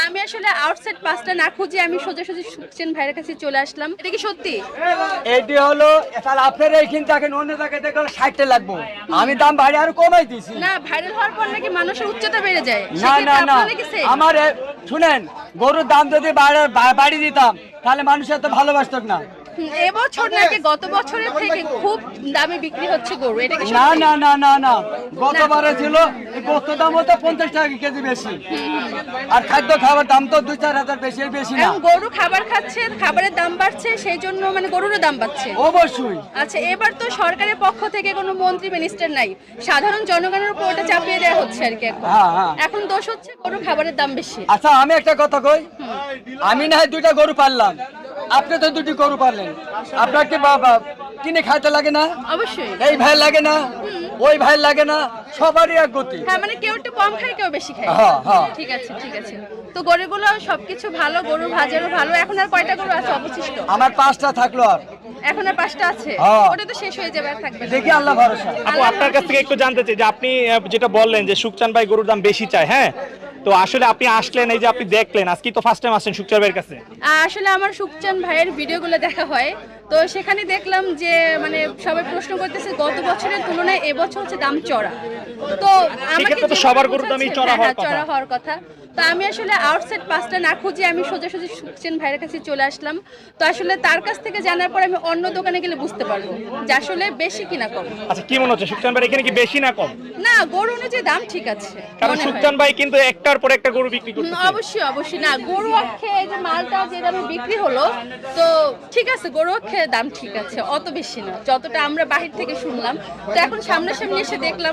আমি আসলে আউটসাইড পাঁচটা না খুঁজে আমি সোজাসুজি সুকচেন ভাইয়ের কাছে চলে আসলাম। এটা কি সত্যি? এটি হলো তাহলে আপনার এইখান থেকে অন্য জায়গায় দেখলে 60 লাগবে, আমি দাম বাড়ি আরো কমাই দিছি। না, ভাইরাল হওয়ার পর নাকি মানুষের উচ্চতা বেড়ে যায়। না না না, আমার শুনেন, গরুর দাম যদি বাড়ি দিতাম তাহলে মানুষ এত ভালোবাসত না। এবছর নাকি গত বছরের থেকে খুব দামে বিক্রি হচ্ছে গরু, এটা কি না সত্যি? না না না না, গতবারে ছিল গোস্ত দাম হতো 50 টাকা কেজি বেশি, আর খাদ্য খাবার দাম তো 2-4 হাজার বেশি বেশি না। এখন গরু খাবার খাচ্ছে, খাবারের দাম বাড়ছে, সেই জন্য মানে গরুরও দাম বাড়ছে। অবশ্যই। আচ্ছা, এবার তো সরকারের পক্ষ থেকে কোনো মন্ত্রী মিনিস্টার নাই, সাধারণ জনগণের উপর ওটা চাপিয়ে দেওয়া হচ্ছে আর কি। এখন দোষ হচ্ছে গরু খাবারের দাম বেশি। আচ্ছা আমি একটা কথা কই, আমি না হয় 2টা গরু পাললাম, আপনি তো 2টি গরু পারলেন, আপনাকে বাবা কিনে খাইতে লাগে না? অবশ্যই। এই ভাই লাগে না, ওই ভাই লাগে না, সবারই এক গতি। হ্যাঁ, মানে কেউ একটু কম খায়, কেউ বেশি খায়। হ্যাঁ, হ্যাঁ। ঠিক আছে ঠিক আছে। তো গরুগুলো সবকিছু ভালো, গরু ভাজারও ভালো। এখন আর কয়টা গরু আছে অবশিষ্ট? আমার 5টা থাকলো, আর এখন আর 5টা আছে। হ্যাঁ। ওটা তো শেষ হয়ে যাবে, আর থাকবে না। দেখি আল্লাহ ভরসা। আপু আপনার কাছ থেকে একটু জানতে চাই যে আপনি যেটা বললেন যে সুকচান ভাই গরুর দাম বেশি চায়, হ্যাঁ, তো আসলে আপনি আসলেন, এই যে আপনি দেখলেন, আজকে তো ফার্স্ট টাইম আসছেন সুকচান ভাইয়ের কাছে। আসলে আমার সুকচান ভাইয়ের ভিডিওগুলো দেখা হয়, তো সেখানে দেখলাম যে মানে সবাই প্রশ্ন করতেছে গত বছরের তুলনায় এবছর হচ্ছে দাম চড়া। তো আমাকে সেক্ষেত্রে তো যেভাবে সবার গরুর দামই বোঝাচ্ছে, চড়া হওয়ার হ্যাঁ, চড়া হওয়ার কথা। তো আমি আসলে আউটসাইড পাঁচটা না খুঁজে আমি সোজাসুজি সুকচেন ভাইয়ের কাছে চলে আসলাম। তো আসলে তার কাছ থেকে জানার পর আমি অন্য দোকানে গেলে বুঝতে পারবো যে আসলে বেশি কিনা কম। আচ্ছা, কি মনে হচ্ছে সুকচান ভাই এখানে কি বেশি না কম? না, গরু অনুযায়ী দাম ঠিক আছে কারণ মনে হয়। সুকচান ভাই কিন্তু একটার পর একটা গরু বিক্রি করতেছে। অবশ্যই অবশ্যই। না, গরু অক্ষে এই যে মালটা যে দামে বিক্রি হলো, তো ঠিক আছে, গরু অক্ষে দাম ঠিক আছে, অত বেশি না যতটা আমরা বাহির থেকে শুনলাম। তো এখন সামনাসামনি এসে দেখলাম